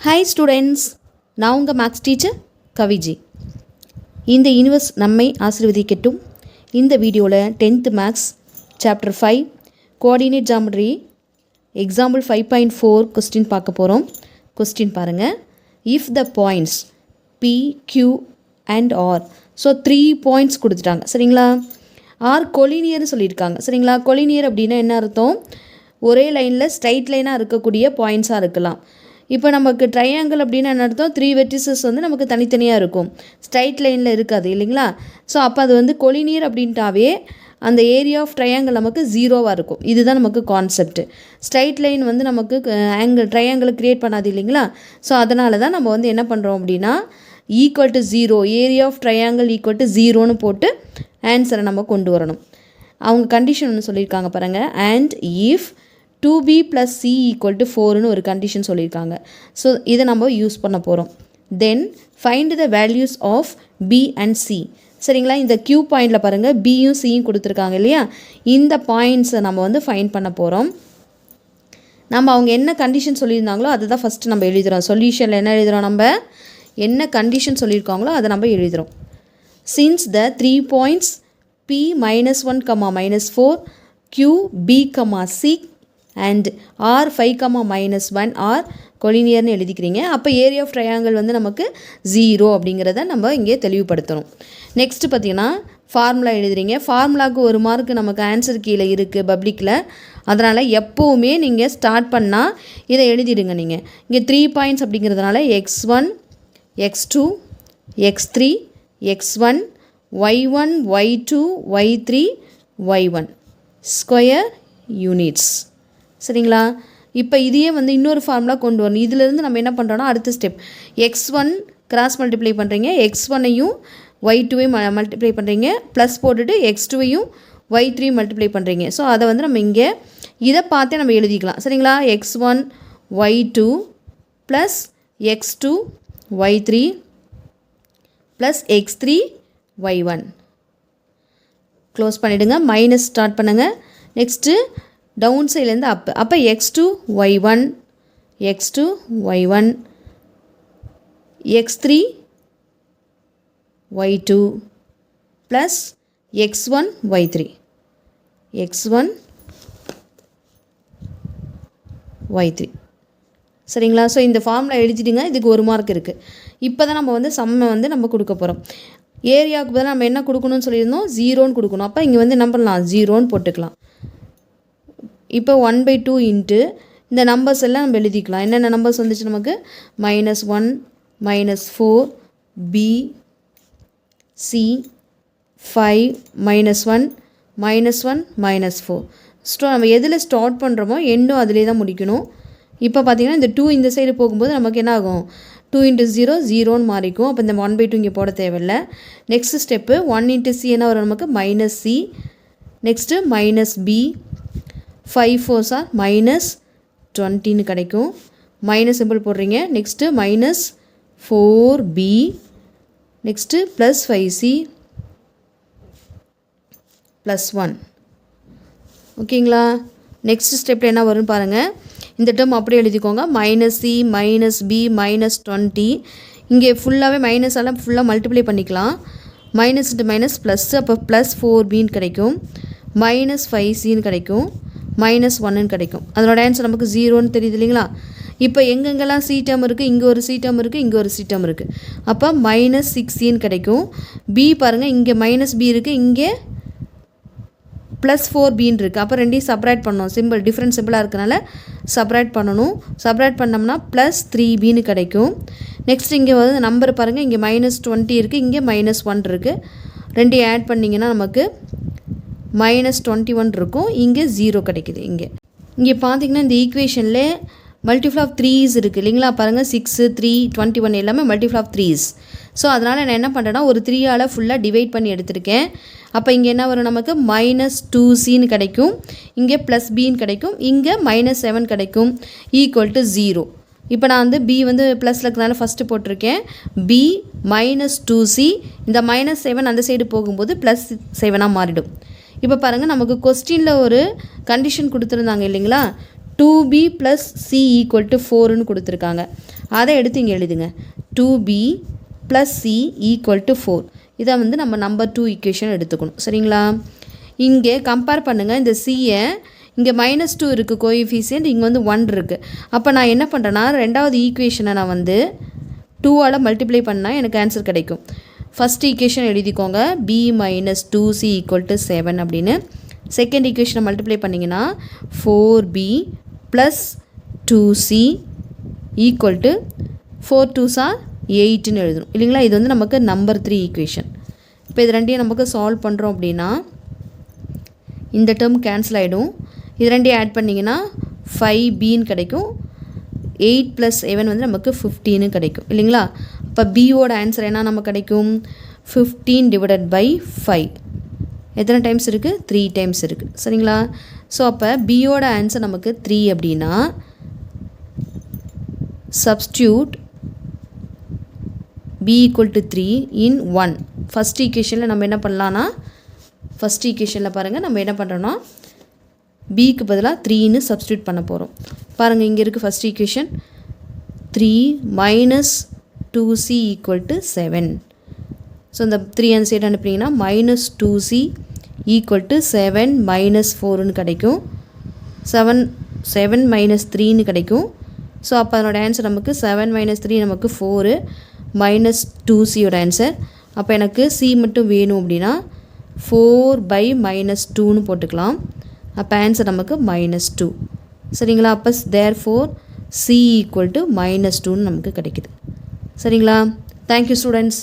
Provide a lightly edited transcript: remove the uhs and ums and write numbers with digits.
Hi students, நான் உங்கள் maths teacher கவிஜி. இந்த யூனிவர்ஸ் நம்மை ஆசீர்வதிக்கட்டும். இந்த வீடியோவில் 10th maths chapter 5 coordinate geometry example 5.4 question பார்க்க போகிறோம். கொஸ்டின் பாருங்கள். If the points P, Q and R, so 3 points கொடுத்துட்டாங்க சரிங்களா. ஆர் கொலினியர்னு சொல்லியிருக்காங்க சரிங்களா. கொலினியர் அப்படின்னா என்ன அர்த்தம்? ஒரே லைனில் ஸ்ட்ரைட் லைனாக இருக்கக்கூடிய பாயிண்ட்ஸாக இருக்கலாம். இப்போ நமக்கு ட்ரையாங்கிள் அப்படின்னு என்ன அர்த்தம்? 3 வெர்டிசஸ் வந்து நமக்கு தனித்தனியாக இருக்கும், ஸ்ட்ரைட் லைனில் இருக்காது இல்லைங்களா. ஸோ அப்போ அது வந்து கொலினியர் அப்படின்ட்டாவே அந்த ஏரியா ஆஃப் ட்ரையாங்கிள் நமக்கு 0வாக இருக்கும். இதுதான் நமக்கு கான்செப்ட். ஸ்ட்ரைட் லைன் வந்து நமக்கு ட்ரையாங்கிள் க்ரியேட் பண்ணாது இல்லைங்களா. ஸோ அதனால தான் நம்ம வந்து என்ன பண்ணுறோம் அப்படின்னா equal to 0, area of triangle equal to 0ன்னு போட்டு ஆன்சரை நம்ம கொண்டு வரணும். அவங்க கண்டிஷன் ஒன்று சொல்லியிருக்காங்க பாருங்கள். அண்ட் இஃப் 2b + c = 4ன்னு ஒரு கண்டிஷன் சொல்லியிருக்காங்க. ஸோ இதை நம்ம யூஸ் பண்ண போகிறோம். Then find the values of b and c சரிங்களா. இந்த q பாயிண்டில் பாருங்கள், bயும் cயும் கொடுத்துருக்காங்க இல்லையா. இந்த பாயிண்ட்ஸை நம்ம வந்து ஃபைண்ட் பண்ண போகிறோம். நம்ம அவங்க என்ன கண்டிஷன் சொல்லியிருந்தாங்களோ அதை தான் ஃபஸ்ட்டு நம்ம எழுதுகிறோம். சொல்யூஷனில் என்ன எழுதுகிறோம்? நம்ம என்ன கண்டிஷன் சொல்லியிருக்காங்களோ அதை நம்ம எழுதுகிறோம். Since the 3 points p -1, -4, q, b, c and R 5, -1 are கொலினியர்னு எழுதிக்கிறீங்க. அப்போ ஏரியா ஆஃப் ட்ரையாங்கிள் வந்து நமக்கு 0 அப்படிங்கிறத நம்ம இங்கே தெளிவுபடுத்தணும். நெக்ஸ்ட்டு பார்த்தீங்கன்னா ஃபார்முலா எழுதுறீங்க. ஃபார்முலாவுக்கு 1 மார்க் நமக்கு ஆன்சர் கீழே இருக்குது பப்ளிக்கில். அதனால் எப்போவுமே நீங்கள் ஸ்டார்ட் பண்ணால் இதை எழுதிடுங்க. நீங்கள் இங்கே 3 பாயிண்ட்ஸ் அப்படிங்கிறதுனால x1, x2, x3, x1, y1, y2, y3, y1 square units சரிங்களா. இப்போ இதையே வந்து இன்னொரு ஃபார்முலா கொண்டு வரணும். இதிலேருந்து நம்ம என்ன பண்ணுறோன்னா அடுத்த ஸ்டெப் x1 கிராஸ் மல்டிப்ளை பண்ணுறீங்க, x1ஐயும் y2ஐயும் மல்டிப்ளை பண்ணுறீங்க, ப்ளஸ் போட்டுட்டு x2ஐயும் y3 மல்டிப்ளை பண்ணுறீங்க. ஸோ அதை வந்து நம்ம இங்கே இதை பார்த்தே நம்ம எழுதிக்கலாம் சரிங்களா. x1 y2 plus x2 y3 plus x3 y1 close பண்ணிவிடுங்க. மைனஸ் ஸ்டார்ட் பண்ணுங்கள். நெக்ஸ்ட்டு டவுன் சைட்லேருந்து அப்போ x2 y1, x2 y1, x3 y2 plus x1 y3, x1 y3 சரிங்களா. ஸோ இந்த ஃபார்முலா எழுதிடுங்க. இதுக்கு 1 மார்க் இருக்குது. இப்போ தான் நம்ம வந்து சம்மை வந்து நம்ம கொடுக்க போகிறோம். ஏரியாவுக்கு பதிலாக நம்ம என்ன கொடுக்கணும்னு சொல்லியிருந்தோம்? 0ன்னு கொடுக்கணும். அப்போ இங்கே வந்து என்ன பண்ணலாம்? 0ன்னு போட்டுக்கலாம். இப்போ 1/2 இன்ட்டு இந்த நம்பர்ஸ் எல்லாம் நம்ம எழுதிக்கலாம். என்னென்ன நம்பர்ஸ் வந்துச்சு நமக்கு? -1, -4, b, c, 5, -1, -1, -4. நம்ம எதில் ஸ்டார்ட் பண்ணுறோமோ எண்டும் அதிலே தான் முடிக்கணும். இப்போ பார்த்தீங்கன்னா இந்த 2 இந்த சைடு போகும்போது நமக்கு என்ன ஆகும்? 2 × 0 0ன்னு மாறிக்கும். அப்போ இந்த 1/2 இங்கே போட தேவையில்லை. நெக்ஸ்ட் ஸ்டெப்பு 1 × c என்ன வரும் நமக்கு? -c. Next -b, 5 4s are -20ன்னு கிடைக்கும். மைனஸ் சிம்பிள் போடுறீங்க. நெக்ஸ்ட்டு -4b, நெக்ஸ்ட்டு +5c +1 ஓகேங்களா. நெக்ஸ்ட் ஸ்டெப்பில் என்ன வரும்னு பாருங்கள். இந்த டேர்ம் அப்படியே எழுதிக்கோங்க. -c, -b, -20. இங்கே ஃபுல்லாகவே மைனஸால் ஃபுல்லாக மல்டிப்ளை பண்ணிக்கலாம். மைனஸ் இன்ட்டு மைனஸ் ப்ளஸ், அப்போ +4bன்னு கிடைக்கும். -5cன்னு கிடைக்கும். -1ன்னு கிடைக்கும். அதனோட ஆன்சர் நமக்கு 0ன்னு தெரியுது இல்லைங்களா. இப்போ எங்கெங்கெல்லாம் சி டேர்ம் இருக்குது? இங்கே ஒரு சி டேர்ம் இருக்குது, இங்கே ஒரு சி டேர்ம் இருக்குது. அப்போ -6cன்னு கிடைக்கும். b பாருங்கள், இங்கே -b இருக்குது, இங்கே +4bன்னு இருக்குது. அப்போ ரெண்டையும் செப்பரேட் பண்ணணும். சிம்பிள் டிஃப்ரெண்ட் சிம்பிளாக இருக்கனால செப்பரேட் பண்ணணும். செப்பரேட் பண்ணோம்னா +3bன்னு கிடைக்கும். நெக்ஸ்ட் இங்கே வந்து நம்பர் பாருங்கள், இங்கே -20 இருக்குது, இங்கே -1 இருக்குது. ரெண்டையும் ஆட் பண்ணிங்கன்னா நமக்கு -21 இருக்கும். இங்கே 0 கிடைக்குது. இங்கே பார்த்தீங்கன்னா இந்த ஈக்குவேஷனில் மல்டிபிள் ஆஃப் 3s இருக்குது இல்லைங்களா. பாருங்கள் 6, 3, 21 எல்லாமே மல்டிபிள் ஆஃப் 3s. ஸோ அதனால் நான் என்ன பண்ணுறேன்னா ஒரு 3ஆல் ஃபுல்லாக டிவைட் பண்ணி எடுத்திருக்கேன். அப்போ இங்கே என்ன வரும் நமக்கு? -2cன்னு கிடைக்கும், இங்கே +bன்னு கிடைக்கும், இங்கே -7 கிடைக்கும், = 0. இப்போ நான் வந்து b வந்து ப்ளஸில் இருக்கிறனால ஃபஸ்ட்டு போட்டிருக்கேன். b -2c, இந்த -7 அந்த சைடு போகும்போது +7ஆக மாறிடும். இப்போ பாருங்கள், நமக்கு கொஸ்டினில் ஒரு கண்டிஷன் கொடுத்துருந்தாங்க இல்லைங்களா. 2b + c = 4ன்னு கொடுத்துருக்காங்க. அதை எடுத்து இங்கே எழுதுங்க. 2b + c = 4. இதை வந்து நம்ம நம்பர் 2 ஈக்குவேஷன் எடுத்துக்கணும். சரிங்களா? இங்கே கம்பேர் பண்ணுங்கள். இந்த சியை இங்கே -2 இருக்குது கோஎஃபிஷியன்ட், இங்கே வந்து 1 இருக்குது. அப்போ நான் என்ன பண்ணுறேன்னா ரெண்டாவது ஈக்குவேஷனை நான் வந்து 2ஆல் மல்டிப்ளை பண்ணால் எனக்கு ஆன்சர் கிடைக்கும். ஃபஸ்ட் ஈக்குவேஷன் எழுதிக்கோங்க, b - 2c = 7 அப்படின்னு. செகண்ட் ஈக்குவேஷனை மல்டிப்ளை பண்ணிங்கன்னா 4b + 2c = 4 2s are 8ன்னு எழுதணும் இல்லைங்களா? இது வந்து நமக்கு நம்பர் 3 ஈக்குவேஷன். இப்போ இது ரெண்டையும் நமக்கு சால்வ் பண்ணுறோம் அப்படின்னா இந்த டேர்ம் கேன்சல் ஆகிடும். இது ரெண்டையும் ஆட் பண்ணிங்கன்னா 5bன்னு கிடைக்கும். 8 + 7 வந்து நமக்கு 15 கிடைக்கும் இல்லைங்களா? அப்போ பியோட ஆன்சர் என்ன நமக்கு கிடைக்கும்? 15 / 5. எத்தனை டைம்ஸ் இருக்குது? 3 டைம்ஸ் இருக்குது. சரிங்களா? ஸோ அப்போ பியோட ஆன்சர் நமக்கு 3 அப்படின்னா சப்ஸ்டியூட் b = 3 in 1. ஃபஸ்ட் ஈக்குவேஷனில் நம்ம என்ன பண்ணலான்னா ஃபஸ்ட் ஈக்குவேஷனில் பாருங்கள் நம்ம என்ன பண்ணுறோன்னா பிக்கு பதிலாக 3ன்னு சப்ஸ்டியூட் பண்ண போகிறோம். பாருங்கள் இங்கே இருக்குது ஃபஸ்ட் ஈக்குவேஷன். 3 - 2c = 7. ஸோ இந்த 3 அந்த சைடு அனுப்புனீங்கன்னா -2c = 7 - 4ன்னு கிடைக்கும். 7 - 3ன்னு கிடைக்கும். ஸோ அப்போ அதனோட ஆன்சர் நமக்கு 7 - 3 நமக்கு 4 -2cயோட ஆன்சர். அப்போ எனக்கு c மட்டும் வேணும் அப்படின்னா 4/- 2ன்னு போட்டுக்கலாம். அப்போ ஆன்சர் நமக்கு -2. சரிங்களா? அப்போ therefore c = -2ன்னு நமக்கு கிடைக்குது. சரிங்களா? Thank you students.